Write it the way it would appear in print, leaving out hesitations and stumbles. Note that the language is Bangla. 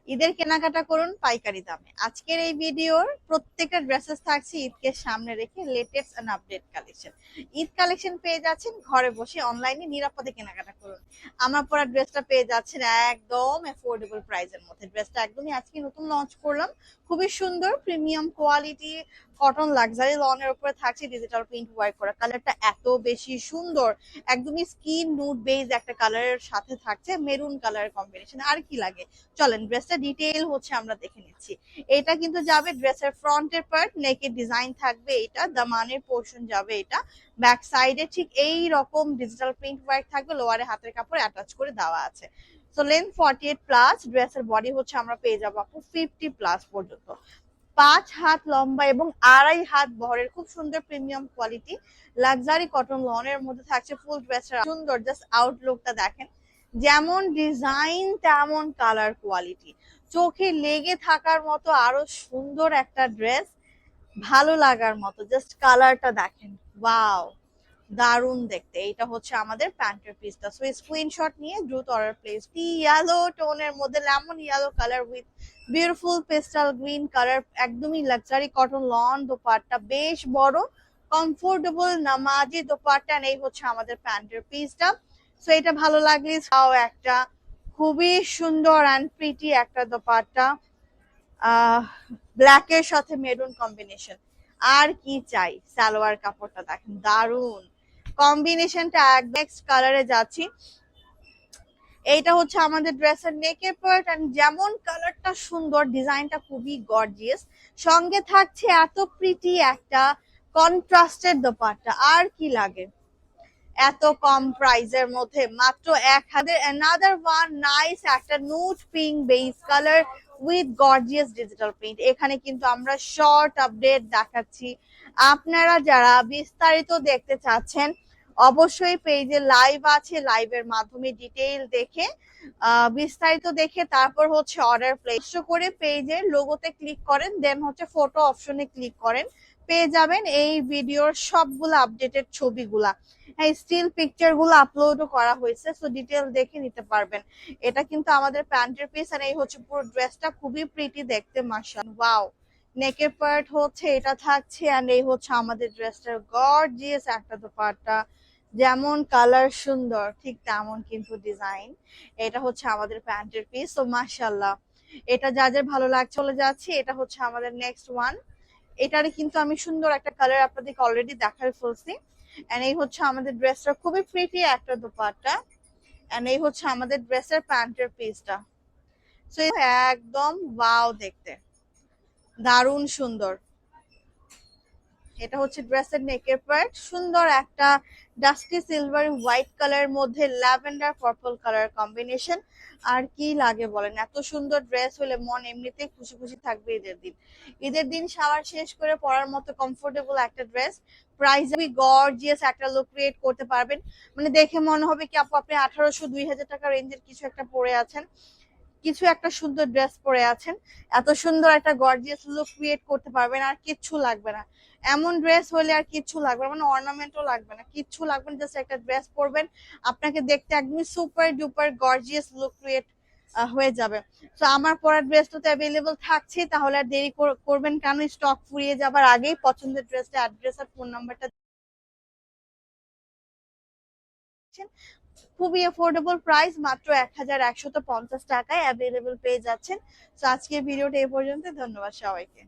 ঈদের কেনাকাটা করুন পাইকারি দামে। আজকের এই ভিডিওর প্রত্যেকটা ড্রেসেস থাকছে ঈদকে সামনে রেখে latest and update collection. Eid collection পেয়ে যাচ্ছেন ঘরে বসে, অনলাইনে নিরাপদে কেনাকাটা করুন। আমার পরা ড্রেসটা পেয়ে যাচ্ছেন একদম অ্যাফোর্ডেবল প্রাইসের মধ্যে। ড্রেসটা একদমই আজকে নতুন লঞ্চ করলাম, খুবই সুন্দর প্রিমিয়াম কোয়ালিটি কটন লাক্সারি লনের উপরে থাকছে ডিজিটাল প্রিন্ট ওয়ার্ক করা। কালারটা এত বেশি সুন্দর, একদমই স্কিন নুড বেজ একটা কালারের সাথে থাকছে মেরুন কালারের কম্বিনেশন। আর কি লাগে, চলেন ড্রেসটা ডিটেইল হচ্ছে আমরা দেখে নিচ্ছি। এটা কিন্তু যাবে ড্রেসের ফ্রন্টের পার্ট, নেকের ডিজাইন থাকবে এটা, দামানের পোর্শন যাবে এটা, ব্যাক সাইডে ঠিক এই রকম ডিজিটাল প্রিন্ট ওয়ার্ক থাকবে, লোয়ারে হাতের কাপড় অ্যাটাচ করে দেওয়া আছে। সো লেন্থ 48 প্লাস, ড্রেসের বডি হচ্ছে আমরা পেয়ে যাবো আপু 50 প্লাস পর্যন্ত। 5 হাত লম্বা এবং 2.5 হাত বহরের খুব সুন্দর প্রিমিয়াম কোয়ালিটি লাক্সারি কটন লনের মধ্যে থাকছে ফুল ড্রেসের সুন্দর জাস্ট আউটলুকটা দেখেন, যেমন ডিজাইন তেমন কালার কোয়ালিটি, চোখে লেগে থাকার মতো আরো সুন্দর একটা ড্রেস, ভালো লাগার মতো। জাস্ট কালারটা দেখেন, ওয়াও, দারুন দেখতে। এটা হচ্ছে আমাদের প্যান্টের পিসটা। সো স্ক্রিনশট নিয়ে দ্রুত অর্ডার প্লেস। ইয়েলো টোনের মধ্যে lemon yellow colour with beautiful pastel green colour, একদমই লাক্সারি কটন লন দোপাট্টা, বেশ বড় কমফোর্টেবল নামাজি দোপাট্টা। এই হচ্ছে আমাদের প্যান্টের পিসটা। সো এটা ভালো লাগলে একটা খুবই সুন্দর অ্যান্ড প্রিটি একটা দোপাট্টা, ব্ল্যাকের সাথে মেরুন কম্বিনেশন। আর কি চাই, সালোয়ার কাপড়টা দেখেন দারুন কম্বিনেশনটা, এক নেক্সট কালারে যাচ্ছি। এইটা হচ্ছে আমাদের ড্রেসের নেকের পার্ট, এন্ড যেমন কালারটা সুন্দর, ডিজাইনটা খুবই গর্জিয়াস, সঙ্গে থাকছে এত প্রিটি একটা কন্ট্রাস্টেড দোপাট্টা। আর কি লাগে, এত কম প্রাইসের মধ্যে মাত্র 1,000। অ্যানাদার ওয়ান নাইস একটা nude pink base colour with gorgeous digital print. এখানে কিন্তু আমরা শর্ট আপডেট দেখাচ্ছি। আপনারা যারা বিস্তারিত দেখতে চাচ্ছেন অবশ্যই পেজে লাইভ আছে, লাইভের মাধ্যমে ডিটেইল দেখে বিস্তারিত দেখে তারপর হচ্ছে অর্ডার প্লেস করে পেজের লোগোতে ক্লিক করেন, দেন হচ্ছে ফটো অপশনে ক্লিক করেন, পেয়ে যাবেন এই ভিডিওর সবগুলো আপডেটেড ছবিগুলা। হ্যাঁ, স্টিল পিকচার গুলো আপলোডও করা হয়েছে, সো ডিটেল দেখে নিতে পারবেন। এটা কিন্তু আমাদের প্যান্টের পিস, আর এই হচ্ছে পুরো ড্রেসটা খুবই প্রিটি দেখতে, মাশাআল্লাহ ওয়াও। নেকের পার্ট হচ্ছে এটা থাকছে, এন্ড এই হচ্ছে আমাদের ড্রেসটার গর্জিয়াস একটা দোপাট্টা, যেমন কালার সুন্দর ঠিক তেমন কিন্তু ডিজাইন। এটা হচ্ছে আমাদের প্যান্টের পিস। তো মাশাআল্লাহ, এটা যা যা ভালো লাগছে চলে যাচ্ছে। এটা হচ্ছে আমাদের নেক্সট ওয়ান। এটারে কিন্তু আমি সুন্দর একটা কালার আপনাদেরকে অলরেডি দেখাই ফেলছি। এন্ড এই হচ্ছে আমাদের ড্রেসটা খুবই প্রিটি একটা দোপাট্টা, এন্ড এই হচ্ছে আমাদের ড্রেসের প্যান্টের পিসটা। সো একদম ওয়াও দেখতে, দারুণ সুন্দর। এটা হচ্ছে ড্রেসের নেকের পার্ট, সুন্দর একটা ডাস্টি সিলভার হোয়াইট কালার মধ্যে ল্যাভেন্ডার পার্পল কালার কম্বিনেশন। আর কি লাগে বলেন, এত সুন্দর ড্রেস হলে মন এমনিতেই খুশি খুশি থাকবে। ঈদের দিন, ঈদের দিন শাওয়ার শেষ করে পরার মতো কমফোর্টেবল একটা ড্রেস, প্রাইসে গর্জিয়াস একটা লুক ক্রিয়েট করতে পারবেন। মানে দেখে মনে হবে কি আপু আপনি 1800-2000 টাকা রেঞ্জের কিছু একটা পরে আছেন, কিছু একটা সুন্দর ড্রেস পরে আছেন, এত সুন্দর একটা গর্জিয়াস লুক ক্রিয়েট করতে পারবেন, আর কিচ্ছু লাগবে না। এমন ড্রেস হলে আর কিচ্ছু লাগবে না, মানে অর্নামেন্টও লাগবে না, কিচ্ছু লাগবে না, জাস্ট একটা ড্রেস পরবেন, আপনাকে দেখতে একদমই super duper gorgeous look create হয়ে যাবে। তো আমার পরা ড্রেসটা তো অ্যাভেলেবল থাকছে, তাহলে আর দেরি করবেন কেন, স্টক ফুরিয়ে যাবার আগেই পছন্দের ড্রেসটা, অ্যাড্রেস আর ফোন নাম্বারটা খুবই অ্যাফোর্ডেবল প্রাইস, মাত্র 1150 টাকায় অ্যাভেলেবল পেয়ে যাচ্ছেন। তো আজকের ভিডিওটা এই পর্যন্ত, ধন্যবাদ সবাইকে।